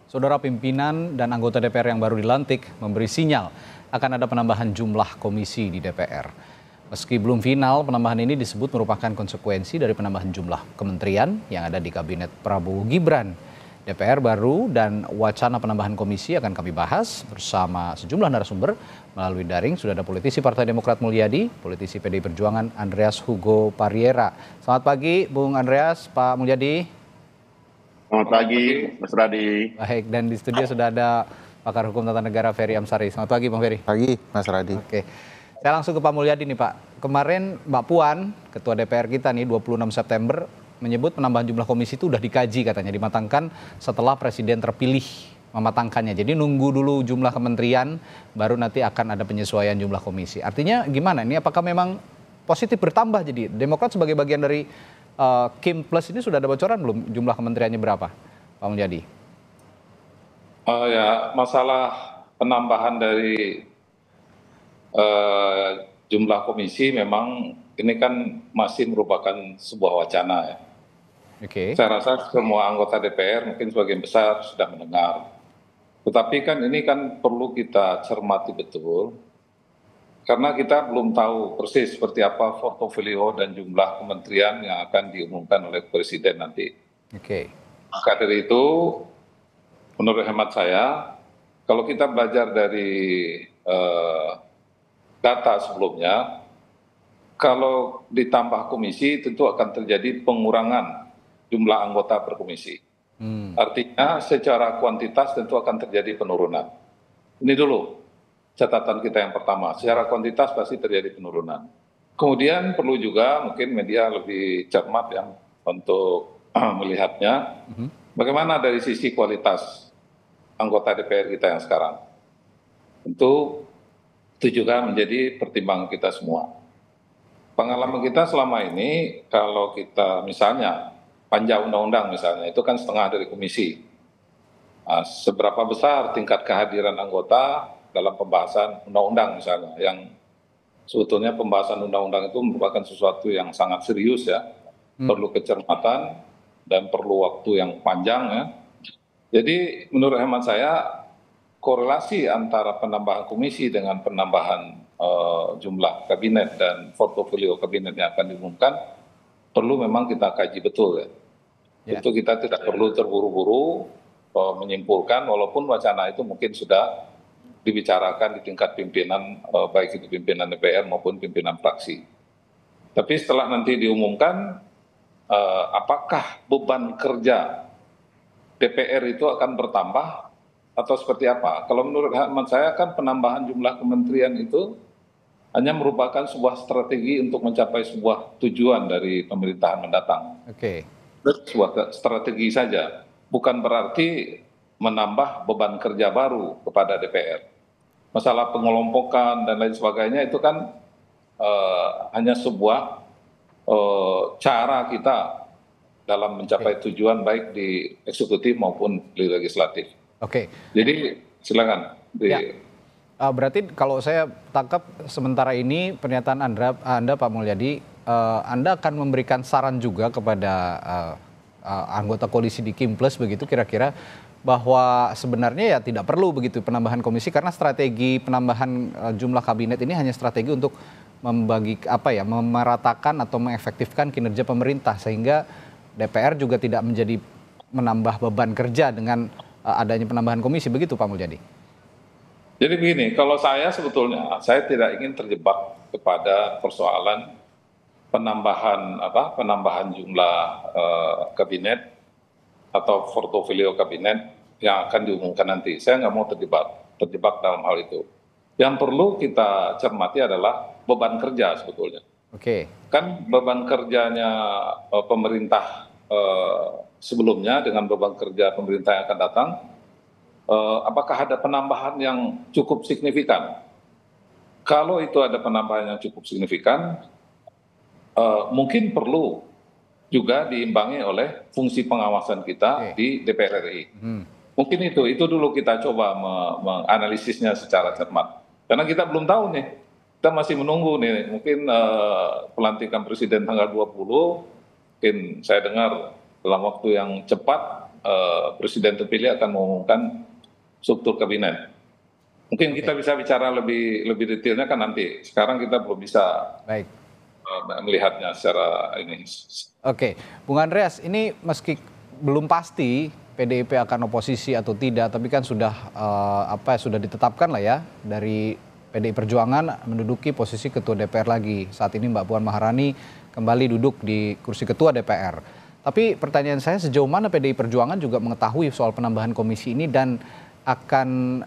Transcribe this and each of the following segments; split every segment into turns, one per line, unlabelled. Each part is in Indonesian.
Saudara pimpinan dan anggota DPR yang baru dilantik memberi sinyal akan ada penambahan jumlah komisi di DPR. Meski belum final, penambahan ini disebut merupakan konsekuensi dari penambahan jumlah kementerian yang ada di Kabinet Prabowo Gibran. DPR baru dan wacana penambahan komisi akan kami bahas bersama sejumlah narasumber melalui daring. Sudah ada politisi Partai Demokrat Mulyadi, politisi PDI Perjuangan Andreas Hugo Pariera. Selamat pagi Bung Andreas, Pak Mulyadi.
Selamat pagi, Mas Radi.
Baik, dan di studio sudah ada pakar hukum tata negara Ferry Amsari. Selamat pagi Bang Ferry.
Pagi Mas Radi.
Oke, saya langsung ke Pak Mulyadi nih Pak. Kemarin Mbak Puan, Ketua DPR kita nih 26 September, menyebut penambahan jumlah komisi itu udah dikaji katanya, dimatangkan setelah Presiden terpilih mematangkannya. Jadi nunggu dulu jumlah kementerian, baru nanti akan ada penyesuaian jumlah komisi. Artinya gimana ini, apakah memang positif bertambah? Jadi Demokrat sebagai bagian dari Kim Plus ini sudah ada bocoran belum jumlah kementeriannya berapa, Pak Mulyadi?
Ya, masalah penambahan dari jumlah komisi memang ini kan masih merupakan sebuah wacana ya.
Oke.
Saya rasa semua anggota DPR mungkin sebagian besar sudah mendengar. Tetapi kan ini kan perlu kita cermati betul. Karena kita belum tahu persis seperti apa portofolio dan jumlah kementerian yang akan diumumkan oleh Presiden nanti.
Oke.
Maka dari itu, menurut hemat saya, kalau kita belajar dari data sebelumnya, kalau ditambah komisi tentu akan terjadi pengurangan jumlah anggota per komisi. Artinya secara kuantitas tentu akan terjadi penurunan. Ini dulu catatan kita yang pertama, secara kuantitas pasti terjadi penurunan. Kemudian perlu juga mungkin media lebih cermat ya untuk melihatnya, bagaimana dari sisi kualitas anggota DPR kita yang sekarang. Tentu itu juga menjadi pertimbangan kita semua. Pengalaman kita selama ini, kalau kita misalnya panja undang-undang misalnya, itu kan setengah dari komisi. Nah, seberapa besar tingkat kehadiran anggota dalam pembahasan undang-undang misalnya, yang sebetulnya pembahasan undang-undang itu merupakan sesuatu yang sangat serius ya, perlu kecermatan dan perlu waktu yang panjang ya. Jadi menurut hemat saya, korelasi antara penambahan komisi dengan penambahan jumlah kabinet dan portofolio kabinet yang akan diumumkan perlu memang kita kaji betul ya. Itu kita tidak perlu terburu-buru menyimpulkan, walaupun wacana itu mungkin sudah dibicarakan di tingkat pimpinan, baik itu pimpinan DPR maupun pimpinan fraksi. Tapi setelah nanti diumumkan, apakah beban kerja DPR itu akan bertambah atau seperti apa? Kalau menurut hemat saya kan penambahan jumlah kementerian itu hanya merupakan sebuah strategi untuk mencapai sebuah tujuan dari pemerintahan mendatang.
Oke.
Sebuah strategi saja, bukan berarti menambah beban kerja baru kepada DPR. Masalah pengelompokan dan lain sebagainya itu kan hanya sebuah cara kita dalam mencapai tujuan baik di eksekutif maupun di legislatif.
Oke.
Jadi silakan.
Berarti kalau saya tangkap sementara ini pernyataan Anda Pak Mulyadi, Anda akan memberikan saran juga kepada anggota koalisi di Kim Plus begitu kira-kira, bahwa sebenarnya ya tidak perlu begitu penambahan komisi karena strategi penambahan jumlah kabinet ini hanya strategi untuk memeratakan atau mengefektifkan kinerja pemerintah, sehingga DPR juga tidak menjadi menambah beban kerja dengan adanya penambahan komisi, begitu Pak Mulyadi?
Jadi begini, kalau saya sebetulnya saya tidak ingin terjebak kepada persoalan penambahan jumlah kabinet atau portofolio kabinet yang akan diumumkan nanti. Saya nggak mau terjebak dalam hal itu. Yang perlu kita cermati adalah beban kerja sebetulnya.
Oke.
Kan beban kerjanya pemerintah sebelumnya dengan beban kerja pemerintah yang akan datang, apakah ada penambahan yang cukup signifikan? Kalau itu ada penambahan yang cukup signifikan, mungkin perlu juga diimbangi oleh fungsi pengawasan kita di DPR RI. Mungkin itu dulu kita coba menganalisisnya secara cermat. Karena kita belum tahu nih, kita masih menunggu nih, mungkin pelantikan Presiden tanggal 20, mungkin saya dengar dalam waktu yang cepat Presiden terpilih akan mengumumkan struktur kabinet. Mungkin kita bisa bicara lebih detailnya kan nanti. Sekarang kita belum bisa
Baik.
melihatnya secara ini.
Oke, Bung Andreas, ini meski belum pasti PDIP akan oposisi atau tidak, tapi kan sudah sudah ditetapkan lah ya dari PDI Perjuangan menduduki posisi Ketua DPR lagi. Saat ini Mbak Puan Maharani kembali duduk di kursi Ketua DPR. Tapi pertanyaan saya, sejauh mana PDI Perjuangan juga mengetahui soal penambahan komisi ini dan akan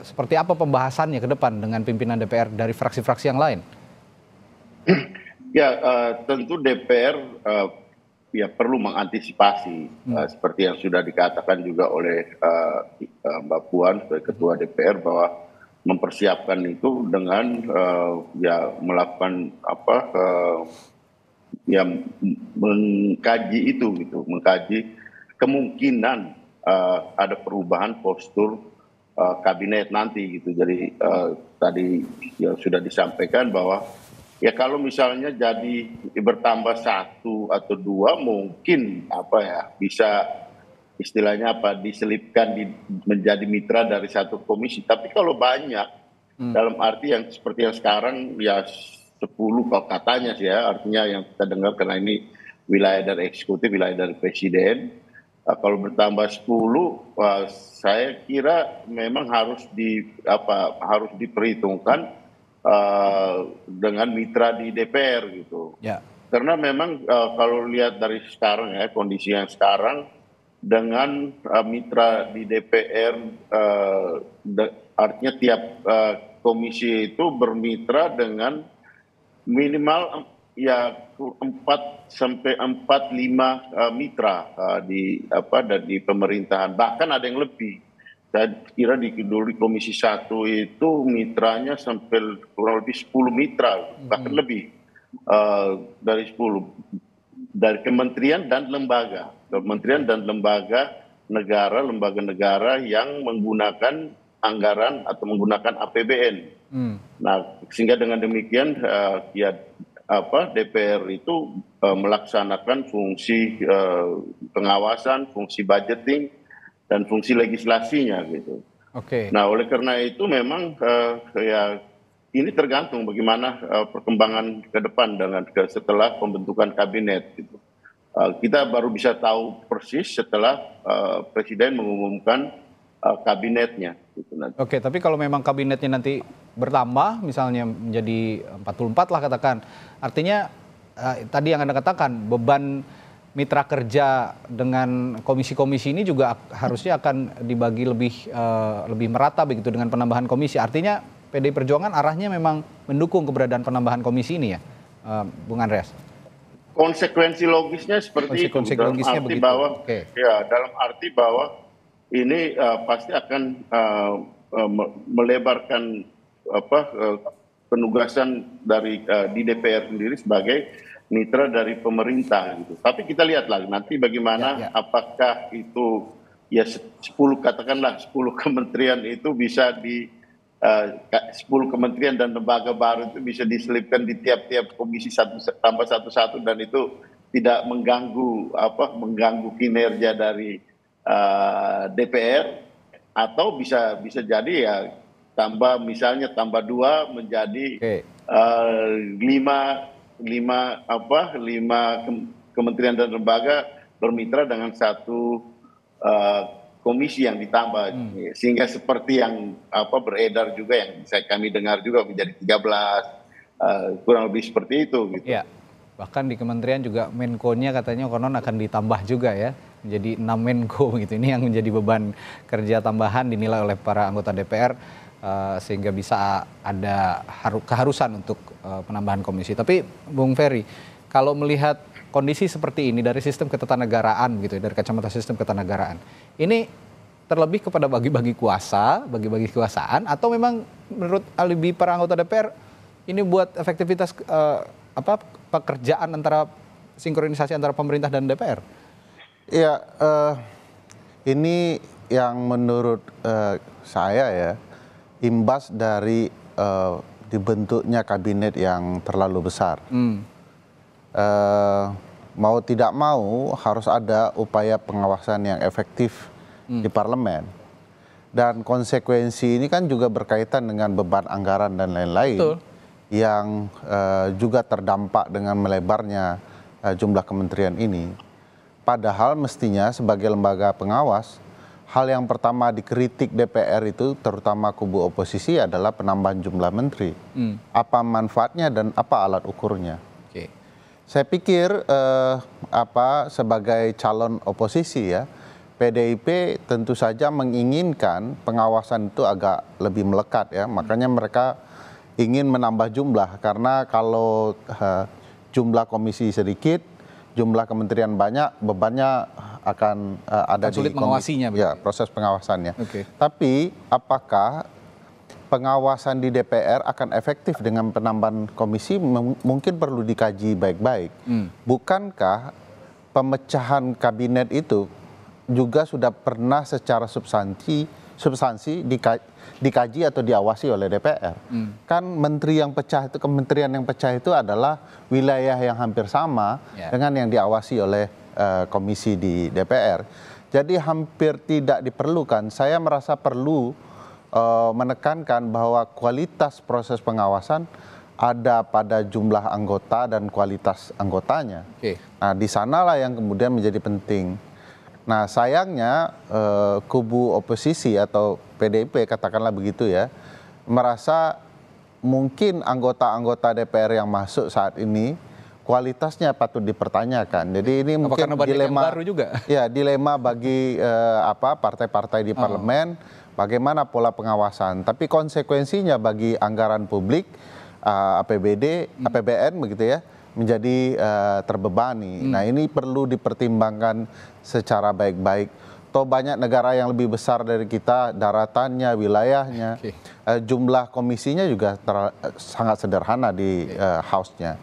seperti apa pembahasannya ke depan dengan pimpinan DPR dari fraksi-fraksi yang lain?
Ya, tentu DPR ya perlu mengantisipasi seperti yang sudah dikatakan juga oleh Mbak Puan sebagai Ketua DPR bahwa mempersiapkan itu dengan ya melakukan ya mengkaji itu gitu, mengkaji kemungkinan ada perubahan postur kabinet nanti gitu. Jadi tadi ya sudah disampaikan bahwa ya kalau misalnya jadi bertambah 1 atau 2 mungkin bisa istilahnya diselipkan menjadi mitra dari satu komisi. Tapi kalau banyak dalam arti yang seperti yang sekarang ya 10 kalau katanya sih ya, artinya yang kita dengar karena ini wilayah dari eksekutif, wilayah dari presiden. Kalau bertambah 10, saya kira memang harus diperhitungkan dengan mitra di DPR gitu. Ya. Karena memang kalau lihat dari sekarang ya, kondisi yang sekarang dengan mitra di DPR, artinya tiap komisi itu bermitra dengan minimal ya 4 sampai 4-5 mitra di pemerintahan, bahkan ada yang lebih. Saya kira dulu di Komisi 1 itu mitranya sampai kurang lebih 10 mitra, bahkan lebih dari 10 dari kementerian dan lembaga negara, lembaga negara yang menggunakan anggaran atau menggunakan APBN. Nah, sehingga dengan demikian DPR itu melaksanakan fungsi pengawasan, fungsi budgeting, dan fungsi legislasinya gitu. Oke. Nah, oleh karena itu memang ya ini tergantung bagaimana perkembangan ke depan setelah pembentukan kabinet gitu. Kita baru bisa tahu persis setelah Presiden mengumumkan kabinetnya. Gitu, nanti.
Oke, tapi kalau memang kabinetnya nanti bertambah, misalnya menjadi 44 lah katakan, artinya tadi yang Anda katakan beban mitra kerja dengan komisi-komisi ini juga harusnya akan dibagi lebih merata begitu dengan penambahan komisi. Artinya PDI Perjuangan arahnya memang mendukung keberadaan penambahan komisi ini ya, Bung Andreas?
Konsekuensi logisnya seperti itu. Dalam arti bahwa, dalam arti bahwa ini pasti akan melebarkan penugasan di DPR sendiri sebagai mitra dari pemerintah gitu. Tapi kita lihat lagi nanti bagaimana apakah itu ya 10 kementerian itu bisa 10 kementerian dan lembaga baru itu bisa diselipkan di tiap-tiap komisi tambah satu dan itu tidak mengganggu kinerja dari DPR, atau bisa jadi ya misalnya tambah 2 menjadi 5 kementerian dan lembaga bermitra dengan satu komisi yang ditambah, sehingga seperti yang beredar juga yang kami dengar juga menjadi 13, kurang lebih seperti itu gitu.
Ya, bahkan di kementerian juga Menko-nya katanya konon akan ditambah juga ya, menjadi 6 Menko gitu. Ini yang menjadi beban kerja tambahan dinilai oleh para anggota DPR, sehingga bisa ada keharusan untuk penambahan komisi. Tapi Bung Ferry, kalau melihat kondisi seperti ini dari sistem ketatanegaraan gitu, dari kacamata sistem ketatanegaraan, ini terlebih kepada bagi-bagi kekuasaan, atau memang menurut alibi para anggota DPR ini buat efektivitas pekerjaan sinkronisasi antara pemerintah dan DPR?
Ya, ini yang menurut saya ya, imbas dari dibentuknya kabinet yang terlalu besar. mau tidak mau harus ada upaya pengawasan yang efektif di parlemen. Dan konsekuensi ini kan juga berkaitan dengan beban anggaran dan lain-lain yang juga terdampak dengan melebarnya jumlah kementerian ini. Padahal mestinya sebagai lembaga pengawas, hal yang pertama dikritik DPR itu terutama kubu oposisi adalah penambahan jumlah menteri. Apa manfaatnya dan apa alat ukurnya? Saya pikir sebagai calon oposisi ya, PDIP tentu saja menginginkan pengawasan itu agak lebih melekat ya, makanya mereka ingin menambah jumlah karena kalau jumlah komisi sedikit, jumlah kementerian banyak, bebannya akan ada
sulit
di
mengawasinya.
Ya, proses pengawasannya. Tapi apakah pengawasan di DPR akan efektif dengan penambahan komisi mungkin perlu dikaji baik-baik. Bukankah pemecahan kabinet itu juga sudah pernah secara substansi dikaji atau diawasi oleh DPR. Kan menteri yang pecah itu, kementerian yang pecah itu adalah wilayah yang hampir sama dengan yang diawasi oleh komisi di DPR. Jadi hampir tidak diperlukan. Saya merasa perlu menekankan bahwa kualitas proses pengawasan ada pada jumlah anggota dan kualitas anggotanya. Nah, di sanalah yang kemudian menjadi penting. Nah, sayangnya kubu oposisi atau PDIP katakanlah begitu ya, merasa mungkin anggota-anggota DPR yang masuk saat ini kualitasnya patut dipertanyakan. Jadi ini mungkin dilema
baru juga.
Ya, dilema bagi partai-partai di parlemen, bagaimana pola pengawasan. Tapi konsekuensinya bagi anggaran publik, APBD, APBN begitu ya, menjadi terbebani. Nah, ini perlu dipertimbangkan secara baik-baik. Toh banyak negara yang lebih besar dari kita, daratannya, wilayahnya, jumlah komisinya juga sangat sederhana di House-nya.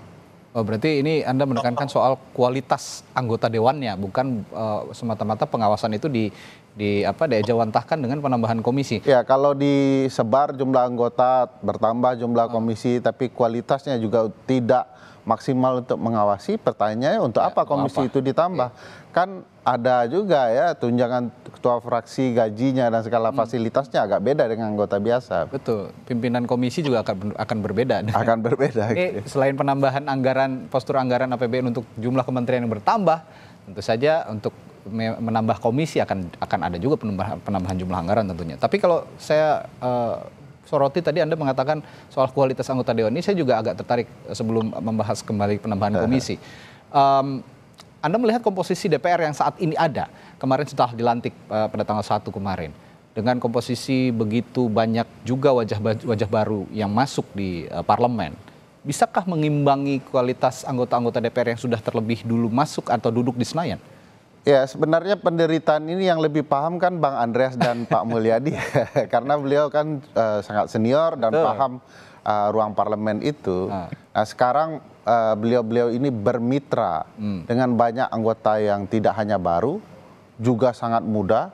Oh, berarti ini Anda menekankan soal kualitas anggota dewannya, bukan semata-mata pengawasan itu diejawantahkan dengan penambahan komisi.
Ya, kalau disebar jumlah anggota, bertambah jumlah komisi, tapi kualitasnya juga tidak maksimal untuk mengawasi, pertanyaannya untuk apa komisi itu ditambah? Kan ada juga ya tunjangan ketua fraksi, gajinya dan segala fasilitasnya agak beda dengan anggota biasa.
Betul, pimpinan komisi juga akan berbeda.
Akan berbeda.
Selain penambahan anggaran, postur anggaran APBN untuk jumlah kementerian yang bertambah, tentu saja untuk menambah komisi akan ada juga penambahan jumlah anggaran tentunya. Tapi kalau saya soroti tadi Anda mengatakan soal kualitas anggota dewan ini, saya juga agak tertarik sebelum membahas kembali penambahan komisi. Anda melihat komposisi DPR yang saat ini ada, kemarin setelah dilantik pada tanggal 1 kemarin, dengan komposisi begitu banyak juga wajah baru yang masuk di parlemen, bisakah mengimbangi kualitas anggota-anggota DPR yang sudah terlebih dulu masuk atau duduk di Senayan?
Ya, sebenarnya penderitaan ini yang lebih paham kan Bang Andreas dan Pak Mulyadi, karena beliau kan sangat senior dan paham ruang parlemen itu. Nah, sekarang beliau-beliau ini bermitra dengan banyak anggota yang tidak hanya baru, juga sangat muda,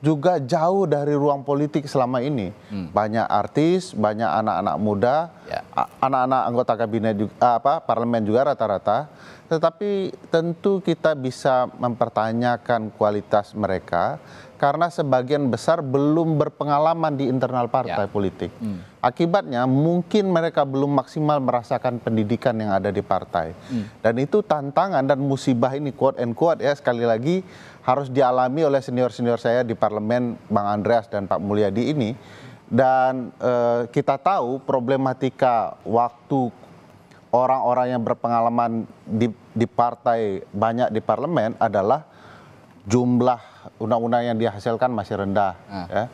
juga jauh dari ruang politik selama ini. Banyak artis, banyak anak-anak muda, anak-anak anggota kabinet juga, parlemen juga rata-rata. Tetapi tentu kita bisa mempertanyakan kualitas mereka karena sebagian besar belum berpengalaman di internal partai politik. Akibatnya mungkin mereka belum maksimal merasakan pendidikan yang ada di partai. Dan itu tantangan dan musibah ini, quote and quote ya, sekali lagi harus dialami oleh senior-senior saya di parlemen, Bang Andreas dan Pak Mulyadi ini. Dan kita tahu problematika waktu orang-orang yang berpengalaman di partai banyak di parlemen adalah jumlah undang-undang yang dihasilkan masih rendah, ya.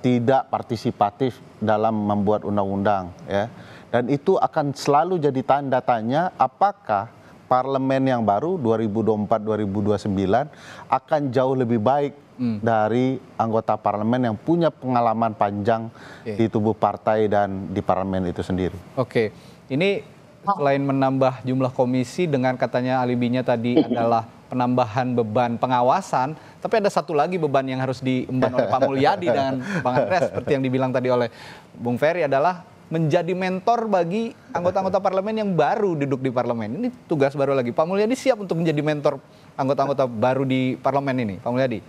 Tidak partisipatif dalam membuat undang-undang, ya. Dan itu akan selalu jadi tanda tanya apakah parlemen yang baru 2024-2029 akan jauh lebih baik dari anggota parlemen yang punya pengalaman panjang di tubuh partai dan di parlemen itu sendiri.
Oke, ini selain menambah jumlah komisi dengan katanya alibinya tadi adalah penambahan beban pengawasan, tapi ada satu lagi beban yang harus diemban oleh Pak Mulyadi dan Bang Andreas seperti yang dibilang tadi oleh Bung Ferry adalah menjadi mentor bagi anggota-anggota parlemen yang baru duduk di parlemen. Ini tugas baru lagi. Pak Mulyadi siap untuk menjadi mentor anggota-anggota baru di parlemen ini, Pak Mulyadi?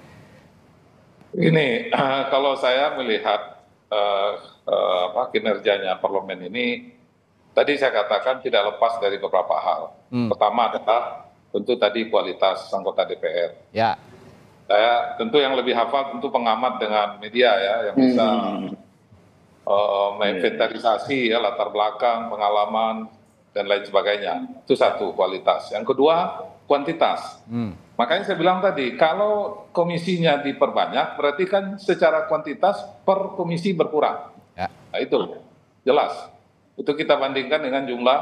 Ini kalau saya melihat kinerjanya parlemen ini, tadi saya katakan tidak lepas dari beberapa hal. Pertama adalah tentu tadi kualitas anggota DPR.
Ya.
Saya tentu yang lebih hafal tentu pengamat dengan media ya, yang bisa menginventarisasi ya latar belakang, pengalaman dan lain sebagainya. Itu satu, kualitas. Yang kedua, kuantitas. Makanya saya bilang tadi, kalau komisinya diperbanyak, berarti kan secara kuantitas per komisi berkurang.
Ya.
Nah itu jelas. Itu kita bandingkan dengan jumlah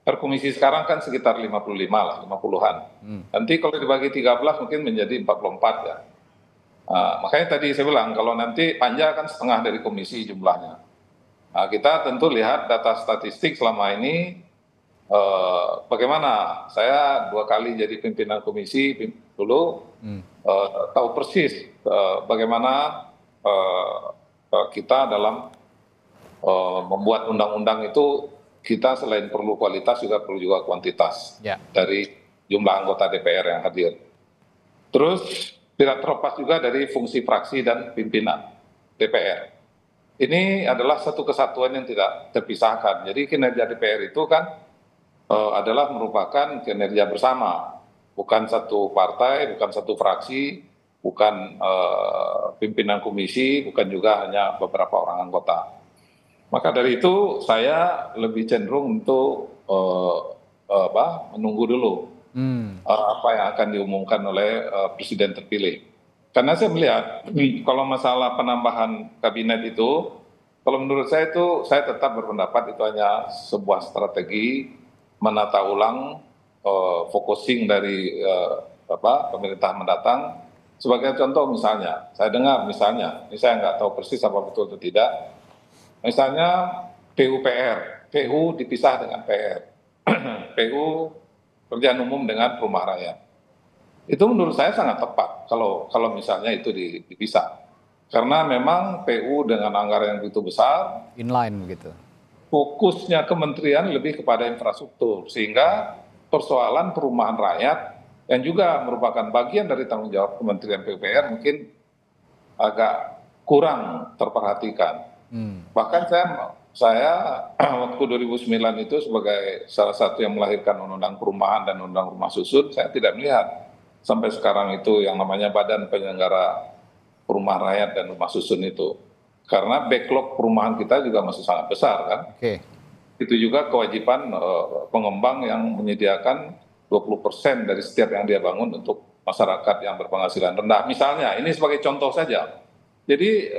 per komisi sekarang kan sekitar 55 lah, 50-an. Nanti kalau dibagi 13 mungkin menjadi 44 ya. Makanya tadi saya bilang, kalau nanti panja kan setengah dari komisi jumlahnya. Nah, kita tentu lihat data statistik selama ini, bagaimana. Saya 2 kali jadi pimpinan komisi dulu, tahu persis bagaimana kita dalam membuat undang-undang itu, kita selain perlu kualitas juga perlu juga kuantitas dari jumlah anggota DPR yang hadir. Terus tidak terlepas juga dari fungsi fraksi dan pimpinan DPR. Ini adalah satu kesatuan yang tidak terpisahkan. Jadi kinerja DPR itu kan adalah merupakan kinerja bersama, bukan satu partai, bukan satu fraksi, bukan pimpinan komisi, bukan juga hanya beberapa orang anggota. Maka dari itu saya lebih cenderung untuk menunggu dulu apa yang akan diumumkan oleh presiden terpilih. Karena saya melihat kalau masalah penambahan kabinet itu, kalau menurut saya itu, saya tetap berpendapat itu hanya sebuah strategi menata ulang focusing dari pemerintahan mendatang. Sebagai contoh misalnya, saya dengar misalnya, ini saya nggak tahu persis apa betul atau tidak. Misalnya PUPR, PU dipisah dengan PR, PU Pekerjaan Umum dengan Perumahan Rakyat. Itu menurut saya sangat tepat kalau misalnya itu dipisah. Karena memang PU dengan anggaran yang begitu besar,
inline begitu.
Fokusnya kementerian lebih kepada infrastruktur, sehingga persoalan perumahan rakyat yang juga merupakan bagian dari tanggung jawab Kementerian PUPR mungkin agak kurang terperhatikan. Bahkan saya waktu 2009 itu sebagai salah satu yang melahirkan undang-undang perumahan dan undang rumah susun, saya tidak melihat sampai sekarang itu yang namanya Badan Penyelenggara Perumahan Rakyat dan Rumah Susun itu. Karena backlog perumahan kita juga masih sangat besar kan. Itu juga kewajiban pengembang yang menyediakan 20% dari setiap yang dia bangun untuk masyarakat yang berpenghasilan rendah. Misalnya, ini sebagai contoh saja. Jadi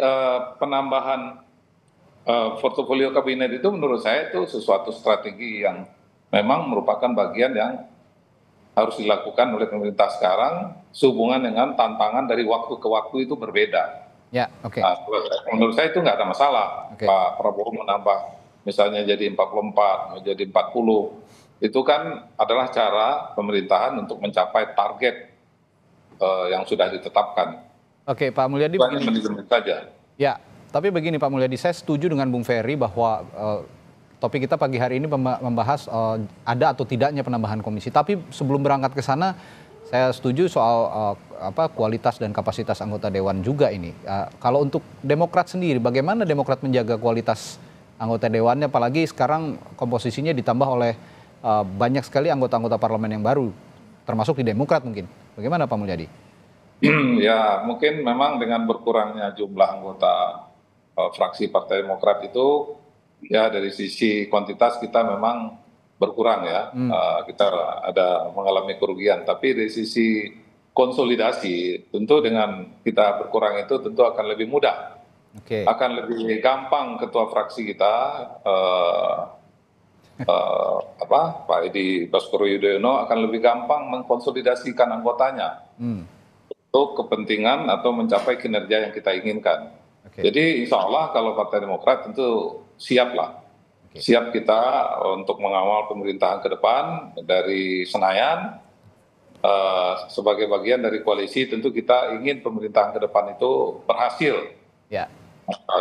penambahan portofolio kabinet itu menurut saya itu sesuatu strategi yang memang merupakan bagian yang harus dilakukan oleh pemerintah sekarang sehubungan dengan tantangan dari waktu ke waktu itu berbeda. Nah, menurut saya itu nggak ada masalah. Pak Prabowo menambah misalnya jadi 44, menjadi 40. Itu kan adalah cara pemerintahan untuk mencapai target yang sudah ditetapkan.
Oke, Pak Mulyadi begini
saja.
Ya, tapi begini Pak Mulyadi, saya setuju dengan Bung Ferry bahwa topik kita pagi hari ini membahas ada atau tidaknya penambahan komisi. Tapi sebelum berangkat ke sana, saya setuju soal kualitas dan kapasitas anggota dewan juga ini. Kalau untuk Demokrat sendiri, bagaimana Demokrat menjaga kualitas anggota dewannya, apalagi sekarang komposisinya ditambah oleh banyak sekali anggota-anggota parlemen yang baru, termasuk di Demokrat mungkin. Bagaimana Pak Mulyadi?
Ya, mungkin memang dengan berkurangnya jumlah anggota fraksi Partai Demokrat itu, ya dari sisi kuantitas kita memang berkurang ya, kita ada mengalami kerugian. Tapi dari sisi konsolidasi, tentu dengan kita berkurang itu tentu akan lebih mudah, akan lebih gampang ketua fraksi kita, Pak Edi Baskoro Yudhoyono akan lebih gampang mengkonsolidasikan anggotanya untuk kepentingan atau mencapai kinerja yang kita inginkan. Jadi insya Allah kalau Partai Demokrat tentu siap lah. Siap kita untuk mengawal pemerintahan ke depan dari Senayan. Sebagai bagian dari koalisi tentu kita ingin pemerintahan ke depan itu berhasil.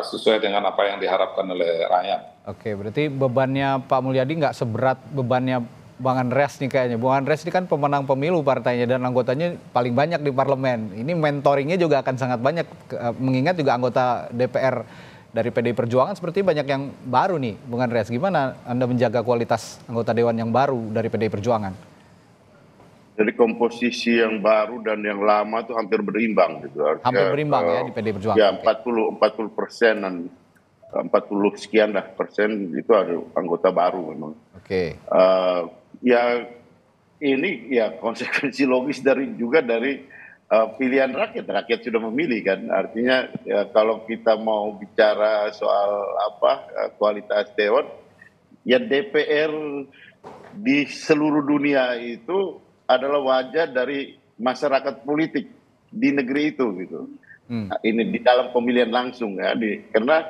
sesuai dengan apa yang diharapkan oleh rakyat.
Oke, berarti bebannya Pak Mulyadi nggak seberat bebannya Bang Andreas nih kayaknya. Bang Andreas ini kan pemenang pemilu partainya dan anggotanya paling banyak di parlemen. Ini mentoringnya juga akan sangat banyak, mengingat juga anggota DPR dari PDI Perjuangan seperti banyak yang baru nih. Bang Andreas, gimana Anda menjaga kualitas anggota Dewan yang baru dari PDI Perjuangan?
Jadi komposisi yang baru dan yang lama itu hampir berimbang gitu. Artinya,
Hampir berimbang ya di PDI Perjuangan.
Ya 40% 40 sekian dah persen itu ada anggota baru memang.
Oke.
Ya ini ya konsekuensi logis dari pilihan rakyat. Rakyat sudah memilih kan. Artinya ya, kalau kita mau bicara soal kualitas dewan, ya DPR di seluruh dunia itu adalah wajah dari masyarakat politik di negeri itu gitu. Nah, ini di dalam pemilihan langsung ya, karena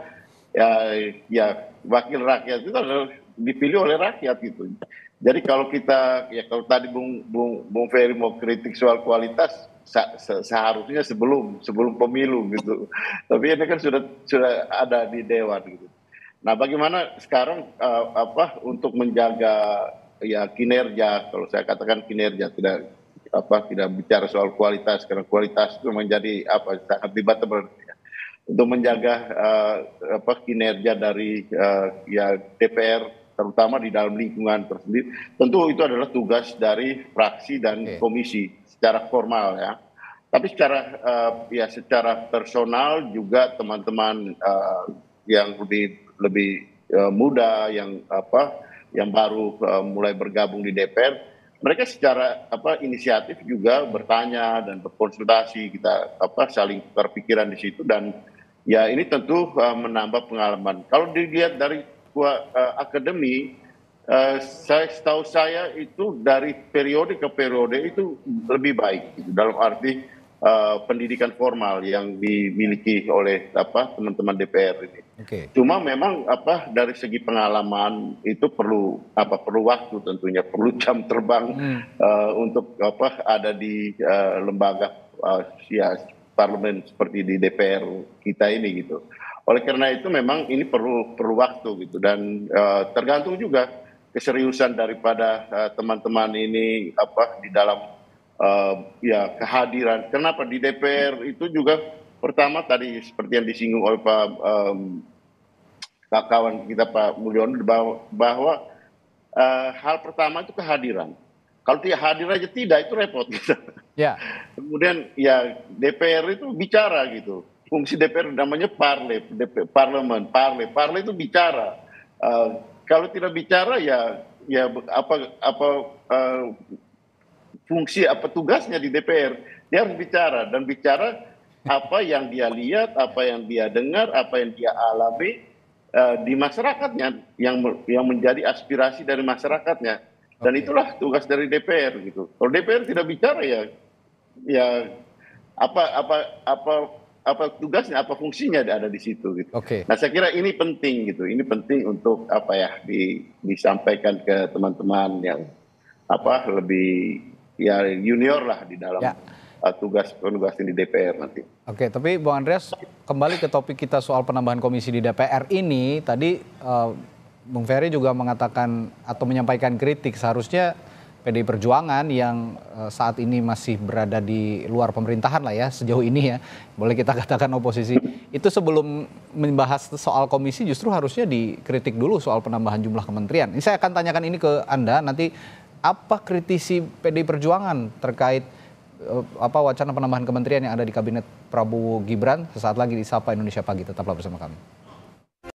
ya wakil rakyat itu adalah dipilih oleh rakyat gitu. Jadi kalau tadi Bung Ferry mau kritik soal kualitas, seharusnya sebelum pemilu gitu. Tapi ini kan sudah ada di dewan gitu. Nah, bagaimana sekarang untuk menjaga ya kinerja, kalau saya katakan kinerja, tidak bicara soal kualitas, karena kualitas itu menjadi sangat debatable. Untuk menjaga kinerja dari DPR, terutama di dalam lingkungan tersendiri, tentu itu adalah tugas dari fraksi dan komisi secara formal ya. Tapi secara personal juga teman-teman yang lebih muda, yang baru mulai bergabung di DPR, mereka secara inisiatif juga bertanya dan berkonsultasi, kita saling berpikiran di situ, dan ya ini tentu menambah pengalaman. Kalau dilihat dari akademi, setahu saya itu dari periode ke periode itu lebih baik gitu, dalam arti pendidikan formal yang dimiliki oleh teman-teman DPR ini. Cuma memang dari segi pengalaman itu perlu waktu, tentunya perlu jam terbang untuk ada di lembaga parlemen seperti di DPR kita ini gitu. Oleh karena itu memang ini perlu waktu gitu, dan tergantung juga keseriusan daripada teman-teman ini di dalam kehadiran. Kenapa di DPR itu juga pertama tadi seperti yang disinggung oleh kawan kita Pak Mulyono, bahwa hal pertama itu kehadiran. Kalau tidak hadir aja tidak, itu repot gitu. Ya. Kemudian ya DPR itu bicara gitu. Fungsi DPR namanya parlemen. Parle itu bicara. Kalau tidak bicara ya fungsi tugasnya di DPR, dia harus bicara, dan bicara apa yang dia lihat, apa yang dia dengar, apa yang dia alami di masyarakatnya, yang menjadi aspirasi dari masyarakatnya, dan itulah tugas dari DPR gitu. Kalau DPR tidak bicara ya apa tugasnya, apa fungsinya ada di situ gitu. Nah, saya kira ini penting gitu. Ini penting untuk disampaikan ke teman-teman yang lebih junior lah di dalam tugas di DPR nanti.
Tapi Bang Andreas, kembali ke topik kita soal penambahan komisi di DPR ini, tadi Bung Ferry juga mengatakan atau menyampaikan kritik, seharusnya PDI Perjuangan yang saat ini masih berada di luar pemerintahan lah ya, sejauh ini ya, boleh kita katakan oposisi, itu sebelum membahas soal komisi justru harusnya dikritik dulu soal penambahan jumlah kementerian. Ini saya akan tanyakan ini ke Anda nanti, apa kritisi PDI Perjuangan terkait wacana penambahan kementerian yang ada di kabinet Prabowo Gibran? Sesaat lagi di Sapa Indonesia Pagi, tetaplah bersama kami.